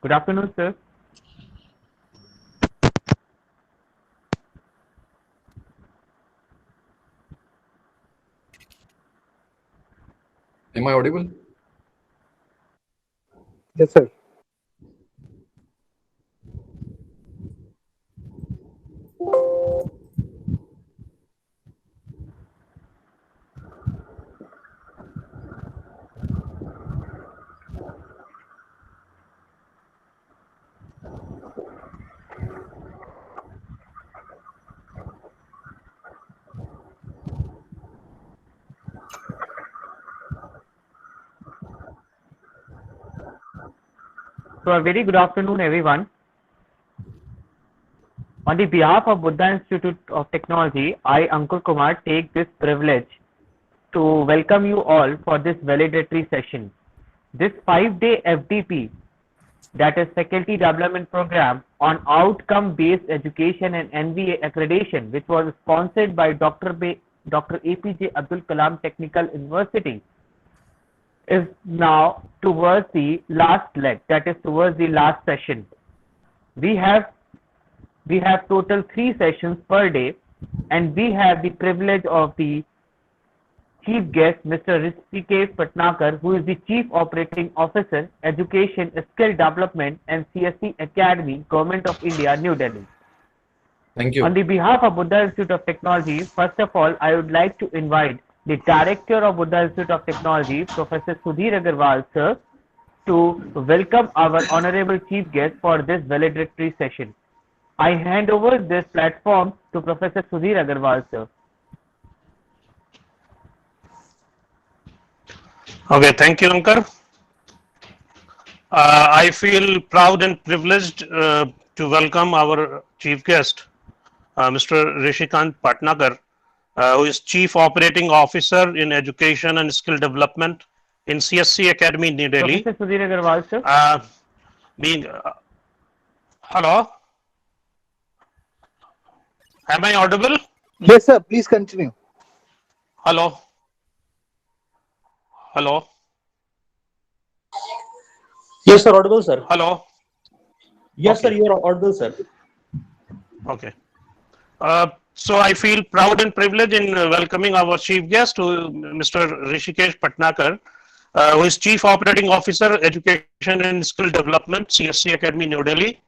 Good afternoon, sir. Am I audible? Yes, sir. So, a very good afternoon, everyone. On the behalf of Buddha Institute of Technology, I, Ankur Kumar, take this privilege to welcome you all for this validatory session. This 5-day FDP, that is Faculty Development Program on Outcome-Based Education and NBA Accreditation, which was sponsored by Dr. APJ Abdul Kalam Technical University, is now towards the last leg, that is towards the last session. We have total 3 sessions per day, and we have the privilege of the chief guest, Mr. Rishikesh Patnakar, who is the Chief Operating Officer, Education, Skill Development and CSC Academy, Government of India, New Delhi. Thank you. On the behalf of Buddha Institute of Technology, first of all, I would like to invite the Director of Buddha Institute of Technology, Professor Sudhir Agarwal, sir, to welcome our honorable chief guest for this valedictory session. I hand over this platform to Professor Sudhir Agarwal, sir. Okay, thank you, Ankar. I feel proud and privileged to welcome our chief guest, Mr. Rishikant Patnakar, who is Chief Operating Officer in Education and Skill Development in CSC Academy, New Delhi. Professor Sudhir Agarwal, sir. Hello? Am I audible? Yes, sir. Please continue. Hello? Hello? Yes, sir. Audible, sir. Hello? Yes, Okay. sir. You are audible, sir. Okay. So I feel proud and privileged in welcoming our chief guest, Mr. Rishikesh Patnakar, who is Chief Operating Officer, Education and Skill Development, CSC Academy, New Delhi.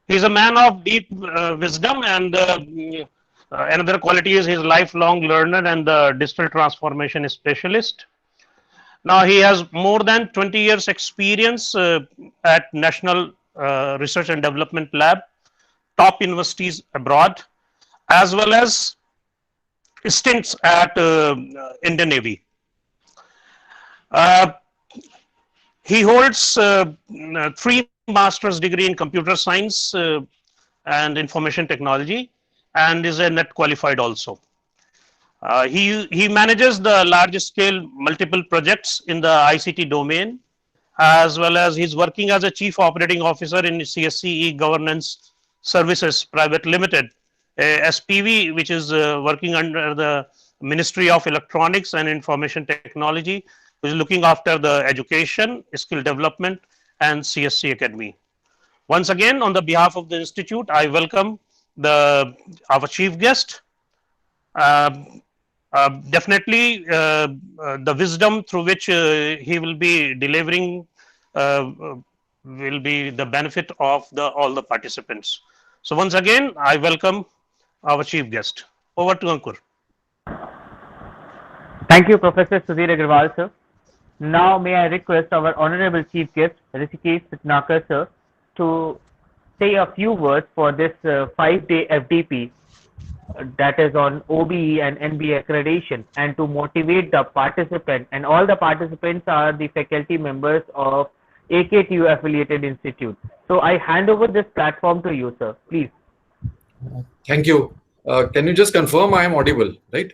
He is a man of deep wisdom, and another quality is his lifelong learner and the digital transformation specialist. Now he has more than 20 years experience at National Research and Development Lab, top universities abroad, as well as stints at Indian Navy. He holds 3 master's degree in computer science and information technology, and is a net qualified also. He manages the large scale multiple projects in the ICT domain, as well as he's working as a chief operating officer in CSCE Governance Services Private Limited, SPV, which is working under the Ministry of Electronics and Information Technology, which is looking after the education, skill development, and CSC Academy. Once again, on the behalf of the institute, I welcome our chief guest. Definitely, the wisdom through which he will be delivering will be the benefit of all the participants. So once again, I welcome our chief guest. Over to Ankur. Thank you, Professor Sudhir Agarwal, sir. Now, may I request our honorable chief guest, Rishikesh Patnakar, sir, to say a few words for this 5-day FDP, that is on OBE and NBA accreditation, and to motivate the participant, and all the participants are the faculty members of AKTU affiliated institute. So I hand over this platform to you, sir, please. Thank you. Can you just confirm I am audible, right?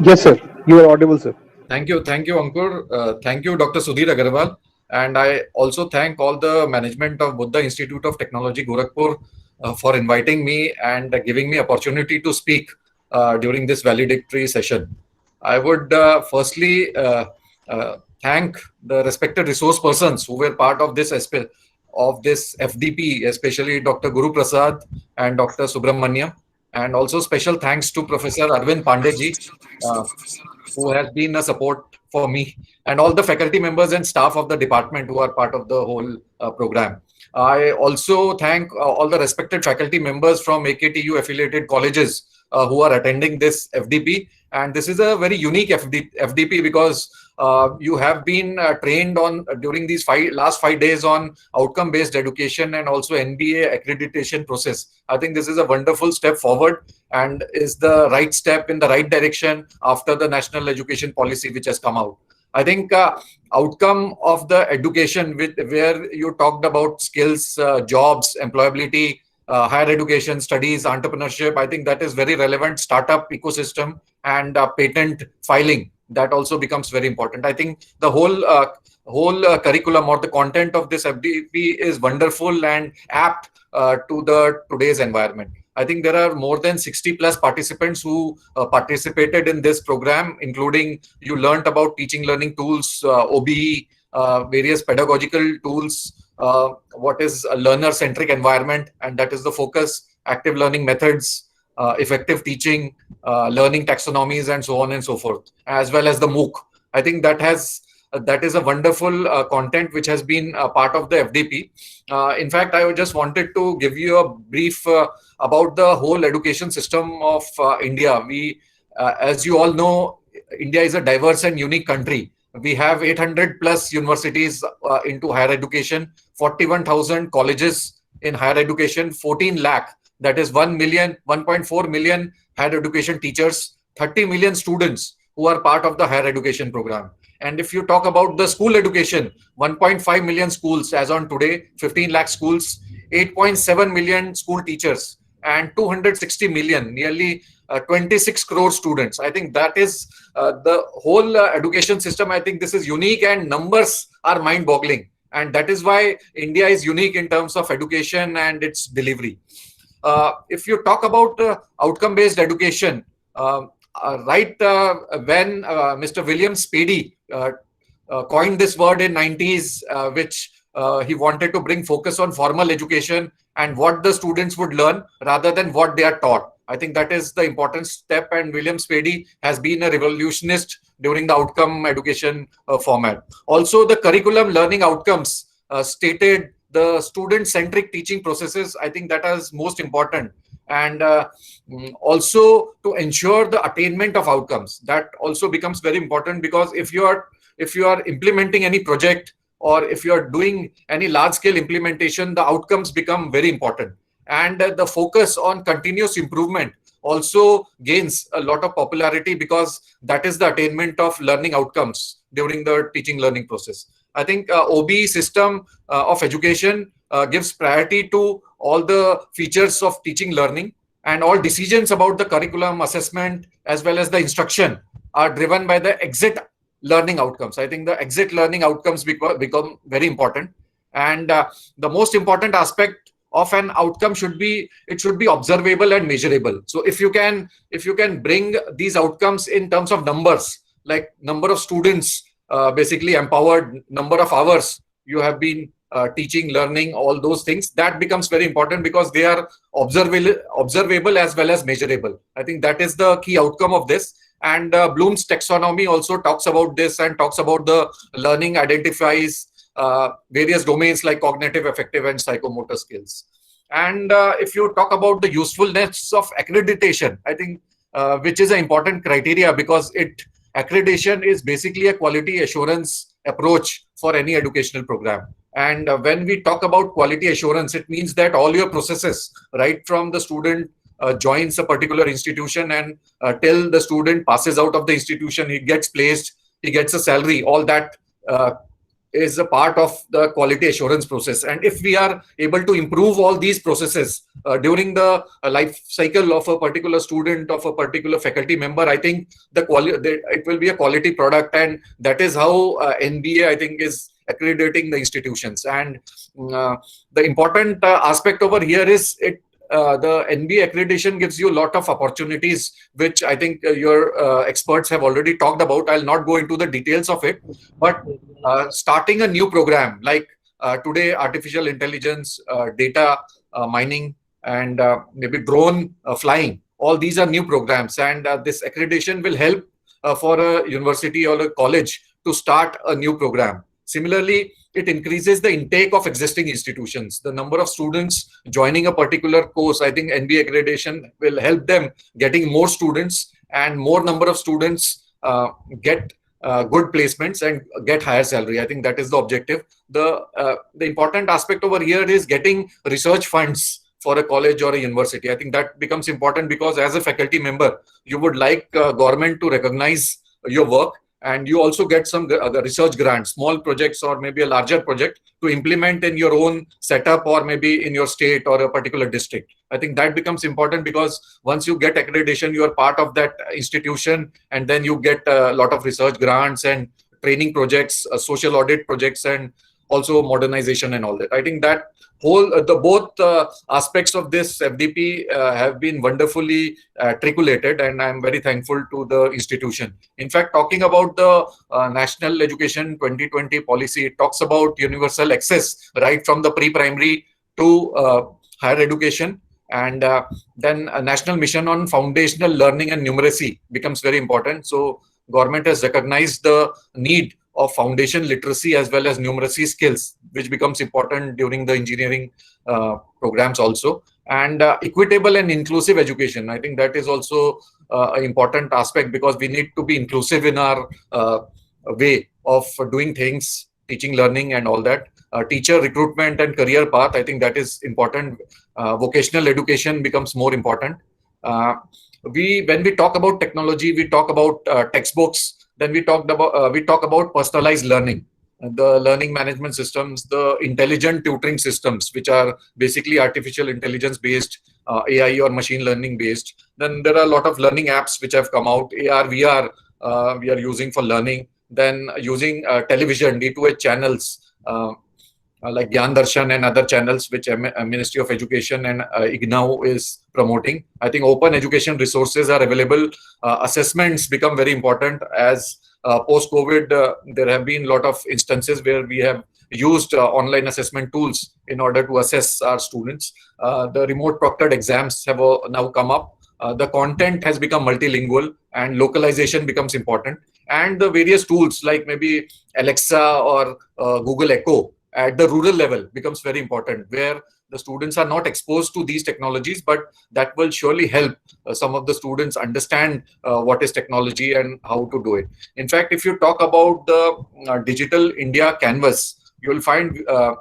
Yes, sir. You are audible, sir. Thank you, Ankur. Thank you, Dr. Sudhir Agarwal. And I also thank all the management of Buddha Institute of Technology, Gorakhpur, for inviting me and giving me opportunity to speak during this valedictory session. I would firstly thank the respected resource persons who were part of this FDP, especially Dr. Guru Prasad and Dr. Subramaniam. And also special thanks to Professor Arvind Pandey, uh, who has been a support for me, and all the faculty members and staff of the department who are part of the whole program. I also thank all the respected faculty members from AKTU affiliated colleges who are attending this FDP. And this is a very unique FDP because you have been trained on during these last 5 days on outcome-based education and also NBA accreditation process. I think this is a wonderful step forward and is the right step in the right direction after the national education policy which has come out. I think outcome of the education where you talked about skills, jobs, employability, higher education, studies, entrepreneurship. I think that is very relevant. Startup ecosystem and patent filing, that also becomes very important. I think the whole curriculum or the content of this FDP is wonderful and apt to the today's environment. I think there are more than 60 plus participants who participated in this program, including you learned about teaching learning tools, OBE, various pedagogical tools, what is a learner-centric environment, and that is the focus, active learning methods, effective teaching, learning taxonomies, and so on and so forth, as well as the MOOC. I think that is a wonderful content which has been part of the FDP. In fact, I just wanted to give you a brief about the whole education system of India. As you all know, India is a diverse and unique country. We have 800 plus universities into higher education, 41,000 colleges in higher education, 14 lakh, that is 1.4 million higher education teachers, 30 million students who are part of the higher education program. And if you talk about the school education, 1.5 million schools as on today, 15 lakh schools, 8.7 million school teachers, and 260 million, nearly 26 crore students. I think that is the whole education system. I think this is unique and numbers are mind-boggling. And that is why India is unique in terms of education and its delivery. If you talk about outcome-based education, when Mr. William Spady coined this word in 90s, which he wanted to bring focus on formal education and what the students would learn rather than what they are taught. I think that is the important step, and William Spady has been a revolutionist during the outcome education format. Also, the curriculum learning outcomes stated the student-centric teaching processes. I think that is most important. And also to ensure the attainment of outcomes, that also becomes very important, because if you are implementing any project or if you are doing any large-scale implementation, the outcomes become very important. And the focus on continuous improvement also gains a lot of popularity, because that is the attainment of learning outcomes during the teaching learning process. I think OBE system of education gives priority to all the features of teaching learning, and all decisions about the curriculum assessment as well as the instruction are driven by the exit learning outcomes. I think the exit learning outcomes become very important. And the most important aspect of an outcome should be observable and measurable. So if you can bring these outcomes in terms of numbers, like number of students basically empowered, number of hours you have been teaching, learning, all those things, that becomes very important, because they are observable as well as measurable. I think that is the key outcome of this. And Bloom's taxonomy also talks about this and talks about the learning identifies various domains like cognitive, affective, and psychomotor skills. And if you talk about the usefulness of accreditation, I think which is an important criteria, because accreditation is basically a quality assurance approach for any educational program. And when we talk about quality assurance, it means that all your processes, right from the student joins a particular institution and till the student passes out of the institution, he gets placed, he gets a salary, all that is a part of the quality assurance process. And if we are able to improve all these processes during the life cycle of a particular student, of a particular faculty member, I think it will be a quality product. And that is how NBA, I think, is accrediting the institutions. And the important aspect over here is the NBA accreditation gives you a lot of opportunities, which I think your experts have already talked about. I'll not go into the details of it, but starting a new program like today, artificial intelligence, data mining, and maybe drone flying. All these are new programs, and this accreditation will help for a university or a college to start a new program. Similarly, it increases the intake of existing institutions. The number of students joining a particular course, I think NBA accreditation will help them getting more students, and more number of students get good placements and get higher salary. I think that is the objective. The important aspect over here is getting research funds for a college or a university. I think that becomes important because as a faculty member, you would like government to recognize your work, and you also get some research grants, small projects or maybe a larger project to implement in your own setup or maybe in your state or a particular district. I think that becomes important because once you get accreditation, you are part of that institution, and then you get a lot of research grants and training projects, social audit projects, and also modernization and all that. I think that both aspects of this FDP have been wonderfully articulated, and I'm very thankful to the institution. In fact, talking about the National Education 2020 policy, it talks about universal access right from the pre-primary to higher education, and then a national mission on foundational learning and numeracy becomes very important. So government has recognized the need of foundation literacy as well as numeracy skills, which becomes important during the engineering programs also. And equitable and inclusive education, I think that is also an important aspect, because we need to be inclusive in our way of doing things, teaching, learning, and all that. Teacher recruitment and career path, I think that is important. Vocational education becomes more important. When we talk about technology, we talk about textbooks. Then we talk about personalized learning, the learning management systems, the intelligent tutoring systems, which are basically artificial intelligence based, AI or machine learning based. Then there are a lot of learning apps which have come out. AR, VR, we are using for learning. Then using television, D2H channels like Gyan Darshan and other channels which Ministry of Education and IGNOU is promoting. I think open education resources are available. Assessments become very important as post-COVID, there have been a lot of instances where we have used online assessment tools in order to assess our students. The remote proctored exams have now come up. The content has become multilingual and localization becomes important. And the various tools like maybe Alexa or Google Echo at the rural level becomes very important, where the students are not exposed to these technologies, but that will surely help some of the students understand what is technology and how to do it. In fact, if you talk about the Digital India Canvas, you will find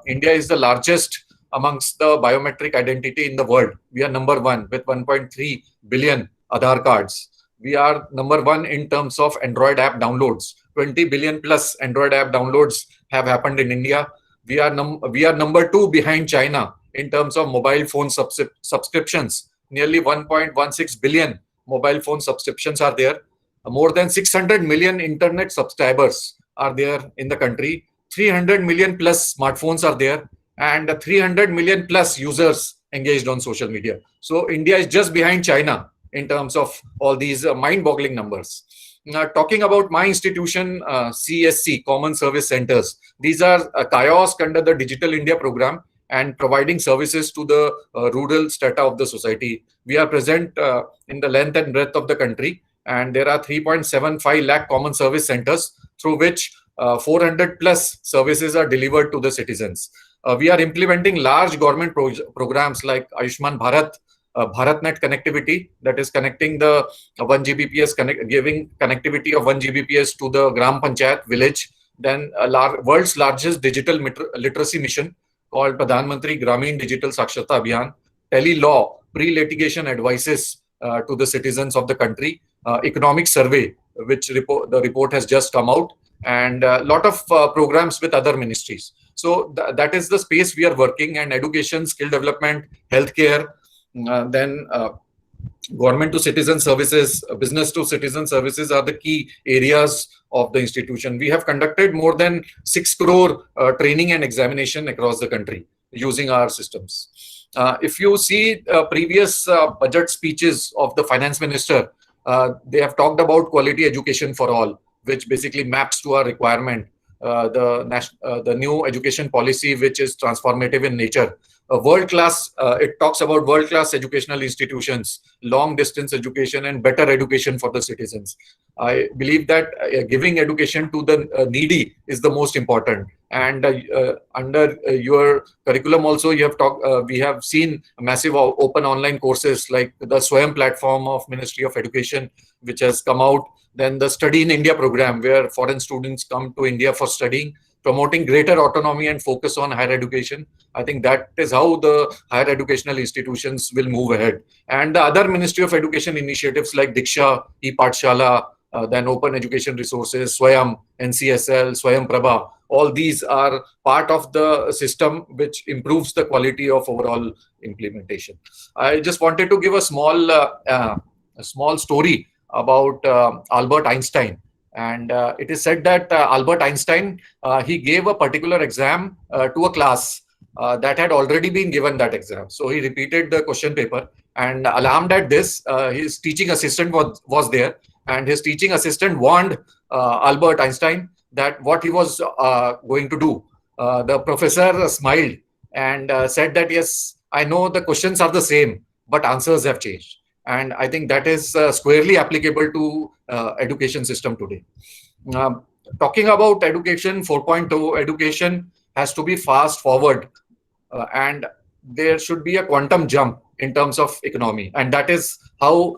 India is the largest amongst the biometric identity in the world. We are number one with 1.3 billion Aadhaar cards. We are number one in terms of Android app downloads. 20 billion plus Android app downloads have happened in India. We are number two behind China in terms of mobile phone subscriptions. Nearly 1.16 billion mobile phone subscriptions are there. More than 600 million internet subscribers are there in the country. 300 million plus smartphones are there, and 300 million plus users engaged on social media. So India is just behind China in terms of all these mind-boggling numbers. Now, talking about my institution, CSC, Common Service Centers, these are kiosks under the Digital India program and providing services to the rural strata of the society. We are present in the length and breadth of the country, and there are 3.75 lakh common service centers through which 400 plus services are delivered to the citizens. We are implementing large government programs like Ayushman Bharat, BharatNet connectivity, that is connecting the 1 Gbps, giving connectivity of 1 Gbps to the Gram Panchayat village. Then world's largest digital literacy mission called Pradhan Mantri Gramin Digital Saksharta Abhiyan. Tele-law, pre-litigation advices to the citizens of the country. Economic survey, which the report has just come out, and a lot of programs with other ministries. So that is the space we are working, and education, skill development, healthcare, then government to citizen services, business to citizen services are the key areas of the institution. We have conducted more than 6 crore training and examination across the country using our systems. If you see previous budget speeches of the finance minister, they have talked about quality education for all, which basically maps to our requirement. The new education policy, which is transformative in nature. World class, it talks about world class educational institutions, long distance education, and better education for the citizens. I believe that giving education to the needy is the most important. And under your curriculum also, you have talked. We have seen massive open online courses like the Swayam platform of Ministry of Education, which has come out. Then the Study in India program, where foreign students come to India for studying, promoting greater autonomy and focus on higher education. I think that is how the higher educational institutions will move ahead. And the other Ministry of Education initiatives like Diksha, ePathshala, then Open Education Resources, Swayam, NCSL, Swayam Prabha, all these are part of the system which improves the quality of overall implementation. I just wanted to give a small story about Albert Einstein. And it is said that Albert Einstein, he gave a particular exam to a class that had already been given that exam. So he repeated the question paper, and alarmed at this, his teaching assistant was there, and his teaching assistant warned Albert Einstein that what he was going to do. The professor smiled and said that, yes, I know the questions are the same, but answers have changed. And I think that is squarely applicable to education system today. Talking about education 4.0, education has to be fast forward, and there should be a quantum jump in terms of economy. And that is how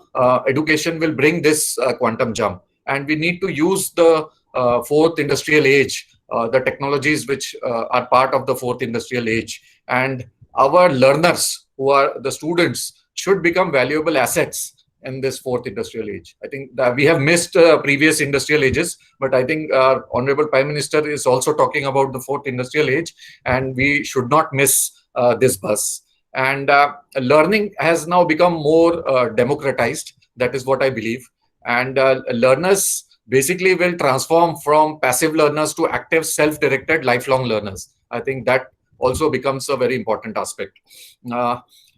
education will bring this quantum jump. And we need to use the fourth industrial age, the technologies which are part of the fourth industrial age. And our learners, who are the students, should become valuable assets in this fourth industrial age. I think that we have missed previous industrial ages, but I think our Honorable Prime Minister is also talking about the fourth industrial age, and we should not miss this bus. And learning has now become more democratized. That is what I believe. And learners basically will transform from passive learners to active, self-directed, lifelong learners. I think that also becomes a very important aspect.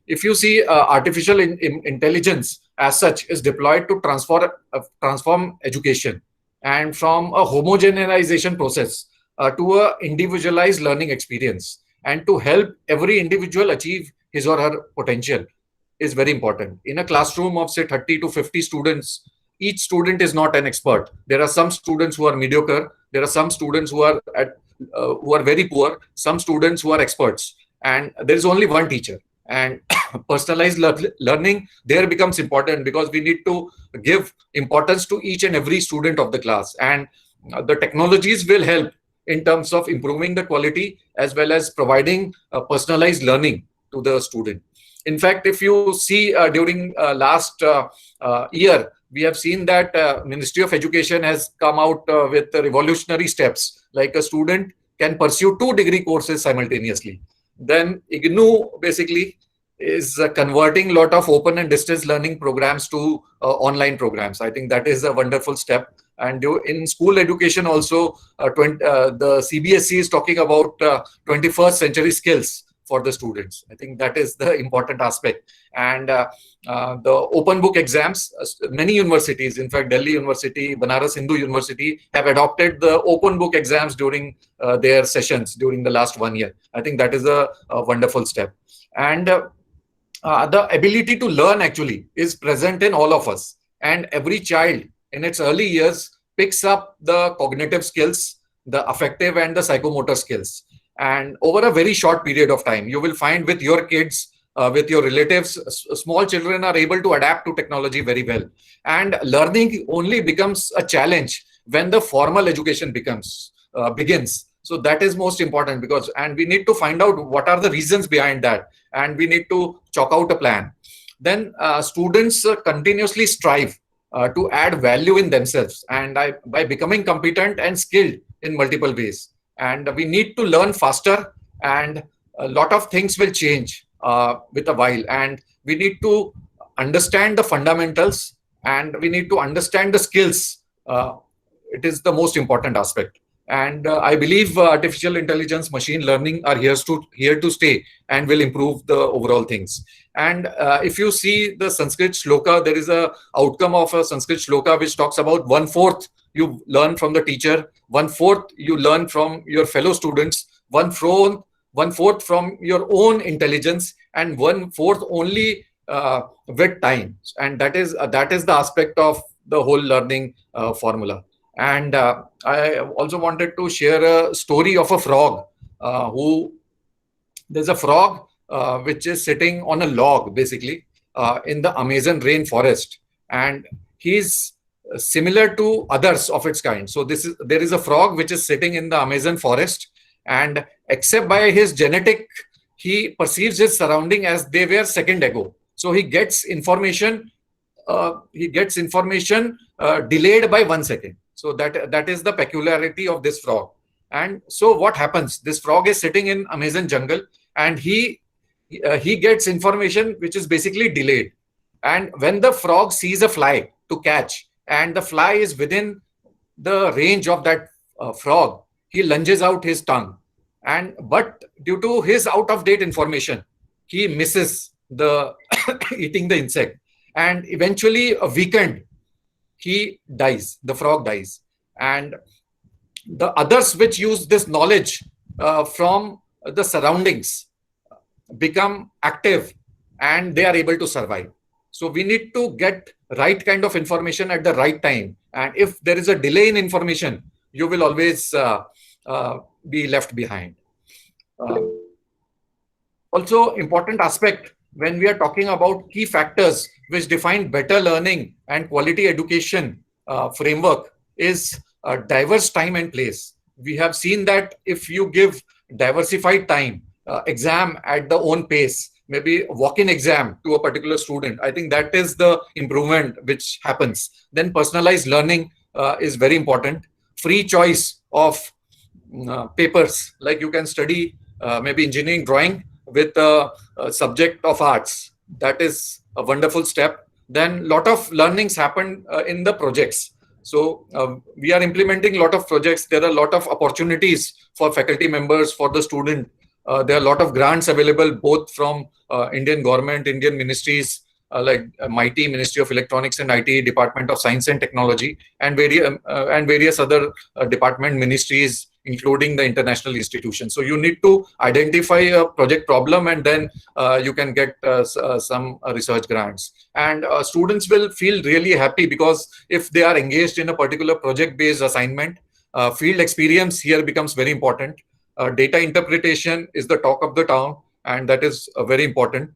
If you see artificial intelligence as such is deployed to transform education, and from a homogenization process to a individualized learning experience, and to help every individual achieve his or her potential, is very important. In a classroom of say 30 to 50 students, each student is not an expert. There are some students who are mediocre. There are some students who are very poor. Some students who are experts, and there is only one teacher. And personalized learning there becomes important, because we need to give importance to each and every student of the class. And the technologies will help in terms of improving the quality as well as providing personalized learning to the student. In fact, if you see during last year, we have seen that Ministry of Education has come out with revolutionary steps, like a student can pursue 2 degree courses simultaneously. Then IGNOU basically is converting a lot of open and distance learning programs to online programs. I think that is a wonderful step. And in school education also, the CBSE is talking about 21st century skills for the students. I think that is the important aspect. And the open book exams, many universities, in fact, Delhi University, Banaras Hindu University, have adopted the open book exams during their sessions during the last 1 year. I think that is a wonderful step. And the ability to learn actually is present in all of us. And every child in its early years picks up the cognitive skills, the affective and the psychomotor skills. And over a very short period of time, you will find with your kids, with your relatives, small children are able to adapt to technology very well. And learning only becomes a challenge when the formal education begins. So that is most important, because, and we need to find out what are the reasons behind that. And we need to chalk out a plan. Then students continuously strive to add value in themselves, and by becoming competent and skilled in multiple ways. And we need to learn faster, and a lot of things will change with a while. And we need to understand the fundamentals, and we need to understand the skills. It is the most important aspect. And I believe artificial intelligence, machine learning are here to stay and will improve the overall things. And if you see the Sanskrit shloka, there is a outcome of a Sanskrit shloka which talks about 1/4 you learn from the teacher, 1/4 you learn from your fellow students, 1/4 from your own intelligence, and 1/4 only with time. And that is the aspect of the whole learning formula. And I also wanted to share a story of a frog. There's a frog which is sitting on a log, basically, in the Amazon rainforest, and he's similar to others of its kind. So there is a frog which is sitting in the Amazon forest, and except by his genetic, he perceives his surrounding as they were second ago. So he gets information. Delayed by 1 second. So that is the peculiarity of this frog. And so what happens? This frog is sitting in Amazon jungle, and he gets information which is basically delayed. And when the frog sees a fly to catch, and the fly is within the range of that frog, he lunges out his tongue. But due to his out of date information, he misses the eating the insect, and eventually weakened, he dies. The frog dies. And the others which use this knowledge from the surroundings become active, and they are able to survive. So we need to get right kind of information at the right time. And if there is a delay in information, you will always be left behind. Also, important aspect when we are talking about key factors which define better learning and quality education framework is diverse time and place. We have seen that if you give diversified time, exam at the own pace, maybe walk-in exam to a particular student, I think that is the improvement which happens. Then personalized learning is very important. Free choice of papers, like you can study maybe engineering drawing with a subject of arts. That is a wonderful step. Then lot of learnings happen in the projects. So we are implementing a lot of projects. There are a lot of opportunities for faculty members, for the student. There are a lot of grants available both from Indian government, Indian ministries like MIT, Ministry of Electronics and IT, Department of Science and Technology, and various other department ministries, including the international institutions. So you need to identify a project problem, and then you can get some research grants. And students will feel really happy, because if they are engaged in a particular project-based assignment, field experience here becomes very important. Data interpretation is the talk of the town, and that is very important.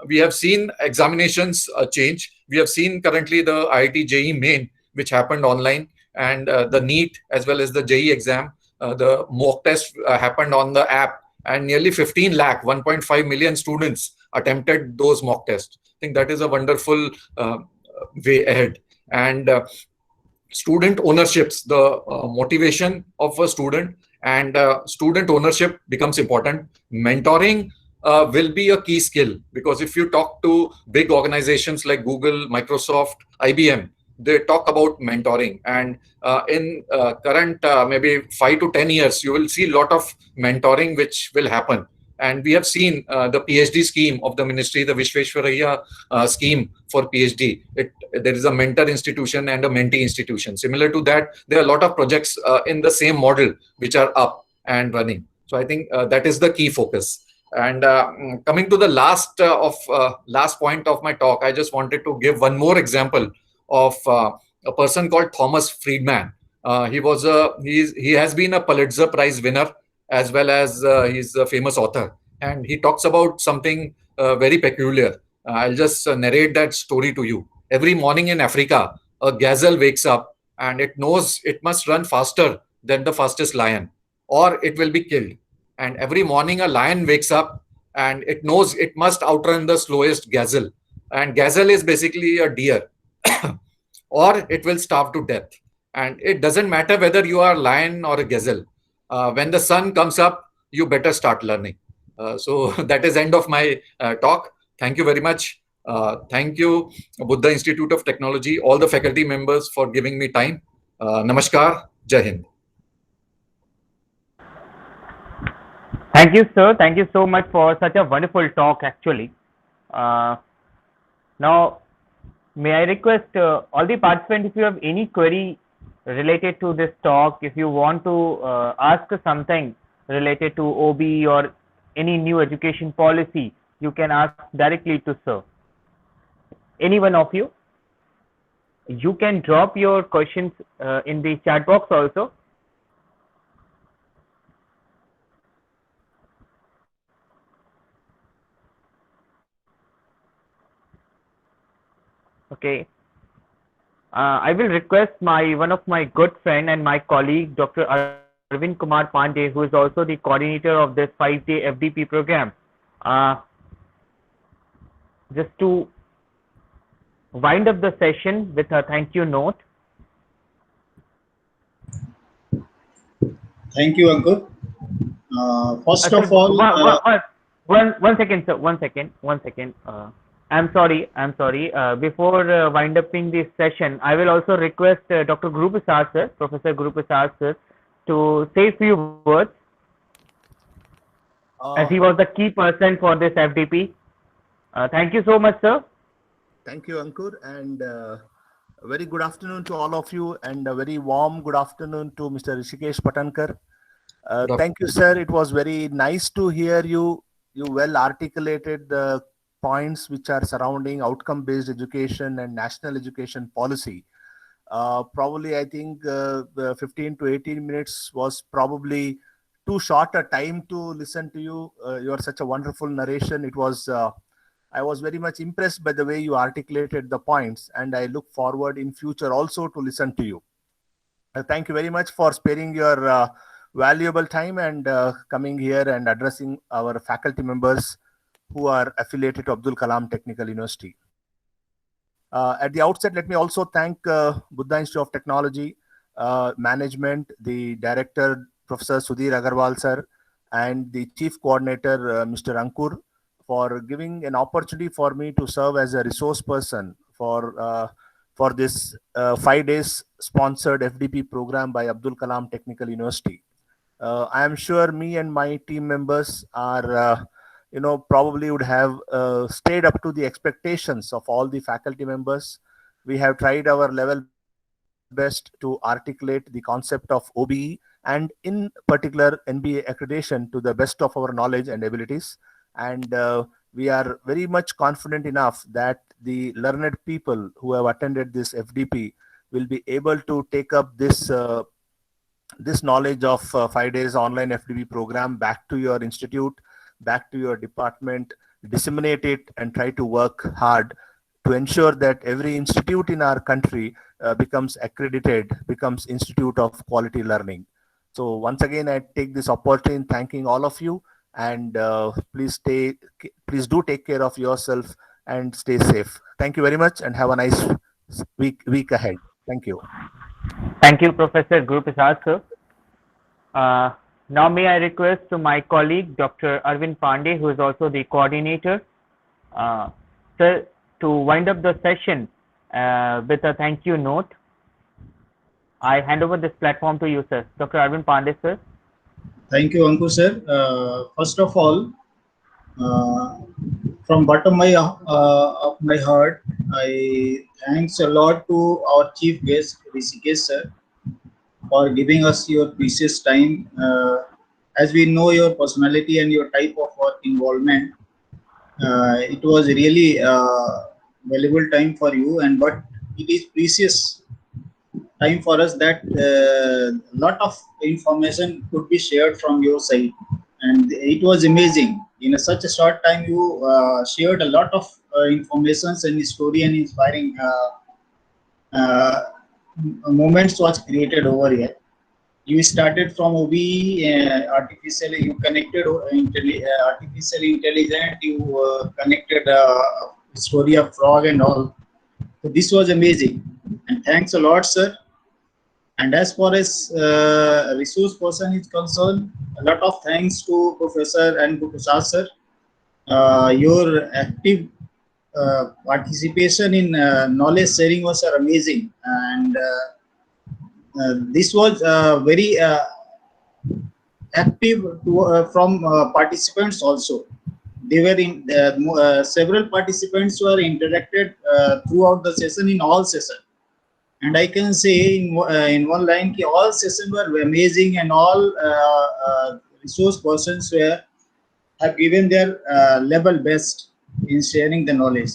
We have seen examinations change. We have seen currently the IIT JEE Main, which happened online, and the NEET as well as the JEE exam. The mock test happened on the app, and nearly 15 lakh, 1.5 million students attempted those mock tests. I think that is a wonderful way ahead. And student ownerships, the motivation of a student, and student ownership becomes important. Mentoring will be a key skill, because if you talk to big organizations like Google, Microsoft, IBM, they talk about mentoring. And in current maybe 5 to 10 years, you will see a lot of mentoring which will happen. And we have seen the PhD scheme of the ministry, the Vishveshwaraya scheme for PhD. There is a mentor institution and a mentee institution. Similar to that, there are a lot of projects in the same model which are up and running. So I think that is the key focus. And coming to the last point of my talk, I just wanted to give one more example of a person called Thomas Friedman. He has been a Pulitzer Prize winner, as well as he's a famous author, and he talks about something very peculiar. I'll just narrate that story to you. Every morning in Africa, a gazelle wakes up, and it knows it must run faster than the fastest lion, or it will be killed. And every morning a lion wakes up, and it knows it must outrun the slowest gazelle. And gazelle is basically a deer, or it will starve to death. And it doesn't matter whether you are a lion or a gazelle. When the sun comes up, you better start learning. So that is end of my talk. Thank you very much. Thank you, Buddha Institute of Technology, all the faculty members for giving me time. Namaskar. Jai Hind. Thank you, sir. Thank you so much for such a wonderful talk, actually. Uh, Now, may I request all the participants, if you have any query related to this talk, if you want to ask something related to OBE or any new education policy, you can ask directly to sir. Any one of you. You can drop your questions in the chat box also. Okay. I will request one of my good friend and my colleague, Dr. Arvind Kumar Pandey, who is also the coordinator of this 5-day FDP program, just to wind up the session with a thank you note. Thank you, Ankur. First Sir, of all, one second, sir. One second. I'm sorry. Before wind upping this session, I will also request Dr. Guru Prasad sir, Professor Guru Prasad sir, to say a few words, as he was the key person for this FDP. Thank you so much, sir. Thank you, Ankur, and a very good afternoon to all of you, and a very warm good afternoon to Mr. Rishikesh Patankar. Thank you, sir. It was very nice to hear you. You well articulated the points which are surrounding outcome-based education and national education policy. Probably, I think the 15 to 18 minutes was probably too short a time to listen to you. You are such a wonderful narration. It was. I was very much impressed by the way you articulated the points, and I look forward in future also to listen to you. Thank you very much for sparing your valuable time and coming here and addressing our faculty members who are affiliated to Abdul Kalam Technical University. At the outset, let me also thank Buddha Institute of Technology management, the director, Professor Sudhir Agarwal sir, and the chief coordinator, Mr. Ankur, for giving an opportunity for me to serve as a resource person for this 5 days sponsored FDP program by Abdul Kalam Technical University. I am sure me and my team members are, probably would have stayed up to the expectations of all the faculty members. We have tried our level best to articulate the concept of OBE and in particular NBA accreditation to the best of our knowledge and abilities. And we are very much confident enough that the learned people who have attended this FDP will be able to take up this this knowledge of 5 days online FDP program back to your institute, back to your department, disseminate it, and try to work hard to ensure that every institute in our country becomes accredited, becomes institute of quality learning. So once again, I take this opportunity in thanking all of you. And please do take care of yourself and stay safe. Thank you very much, and have a nice week ahead. Thank you. Thank you, Professor Guru Prasad sir. Now may I request to my colleague, Dr. Arvind Pandey, who is also the coordinator, sir, to wind up the session with a thank you note. I hand over this platform to you, sir. Dr. Arvind Pandey, sir. thank you, Ankur sir. First of all, from bottom of my heart, I thanks a lot to our chief guest, Rishikesh sir, for giving us your precious time. As we know your personality and your type of work involvement, it was really valuable time for you, but it is precious time for us that lot of information could be shared from your side, and it was amazing. In such a short time, you shared a lot of informations and story and inspiring moments was created over here. You started from OBE, you connected artificial intelligence, you connected story of frog and all. So this was amazing, and thanks a lot, sir. And as far as resource person is concerned, a lot of thanks to Professor and Prasad sir. Your active participation in knowledge sharing was amazing, and this was very active from participants also. They were in several participants were interacted throughout the session, in all session. And I can say in one line ki all sessions were amazing, and all resource persons have given their level best in sharing the knowledge.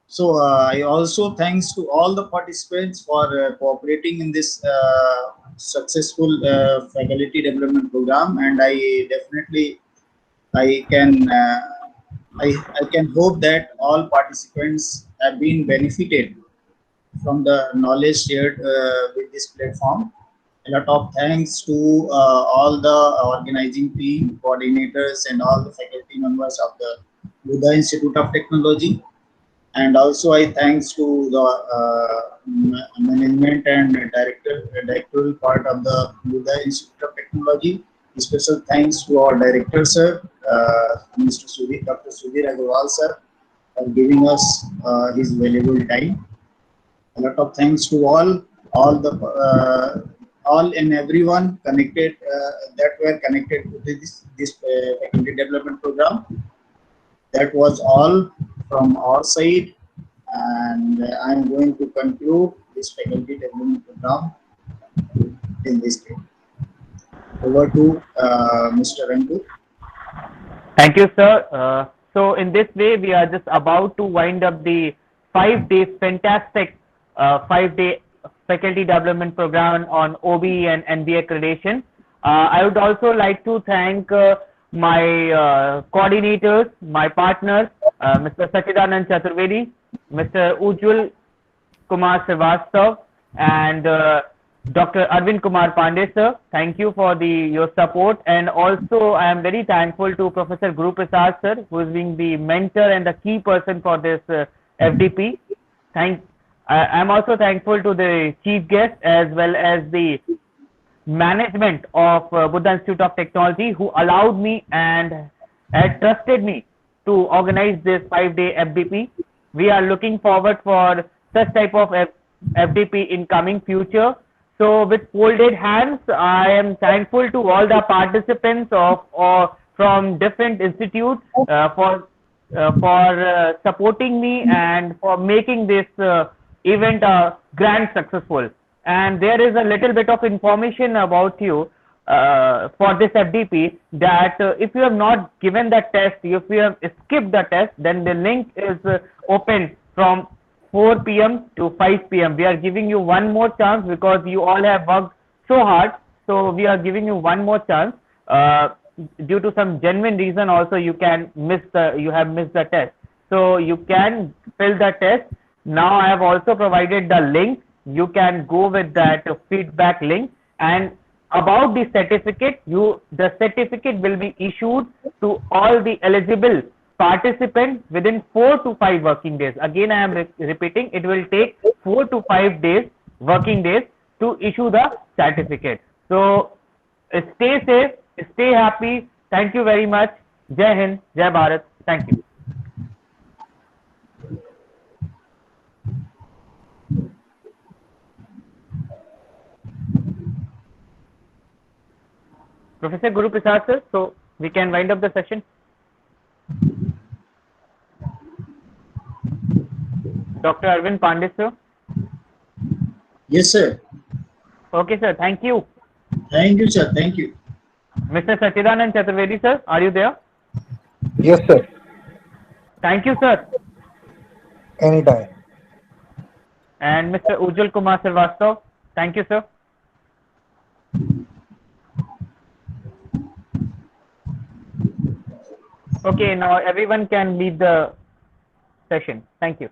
So I also thanks to all the participants for cooperating in this successful faculty development program, and I definitely I can I can hope that all participants have been benefited from the knowledge shared with this platform. A lot of thanks to all the organizing team, coordinators, and all the faculty members of the Buddha Institute of Technology. And also I thanks to the management and directorial part of the Buddha Institute of Technology. Special thanks to our director, sir, Mr. Sudhir, Dr. Sudhir Agarwal, sir, for giving us his valuable time. A lot of thanks to all and everyone connected that were connected to this faculty development program. That was all from our side, and I am going to conclude this faculty development program in this case. Over to Mr. Ranku. Thank you, sir. So in this way, we are just about to wind up the 5 days fantastic 5-day faculty development program on OBE and NBA accreditation. I would also like to thank my coordinators, my partners, Mr. Sachidanand Chaturvedi, Mr. Ujjwal Kumar Srivastav, and Dr. Arvind Kumar Pandey, sir. Thank you for your support, and also I am very thankful to Professor Guru Prasad, sir, who is being the mentor and the key person for this FDP. I am also thankful to the chief guest as well as the management of Buddha Institute of Technology, who allowed me and had trusted me to organize this 5-day FDP. We are looking forward for such type of FDP in coming future. So with folded hands, I am thankful to all the participants from different institutes for supporting me and for making this event grand successful. And there is a little bit of information about you for this FDP, that if you have not given the test, if you have skipped the test, then the link is open from 4 p.m. to 5 p.m. We are giving you one more chance because you all have worked so hard. So we are giving you one more chance. Due to some genuine reason, also you have missed the test. So you can fill the test. Now I have also provided the link. You can go with that feedback link, and about the certificate, the certificate will be issued to all the eligible participants within 4 to 5 working days. Again, I am repeating, it will take 4 to 5 days, working days, to issue the certificate. So stay safe, stay happy. Thank you very much. Jai Hind, Jai Bharat. Thank you. Professor Guru Prasad, sir, so we can wind up the session. Dr. Arvind Pandey, sir. Yes, sir. Okay, sir. Thank you. Thank you, sir. Thank you. Mr. Sachidanand Chaturvedi, sir, are you there? Yes, sir. Thank you, sir. Anytime. And Mr. Ujjwal Kumar Srivastav, thank you, sir. Okay, now everyone can leave the session. Thank you.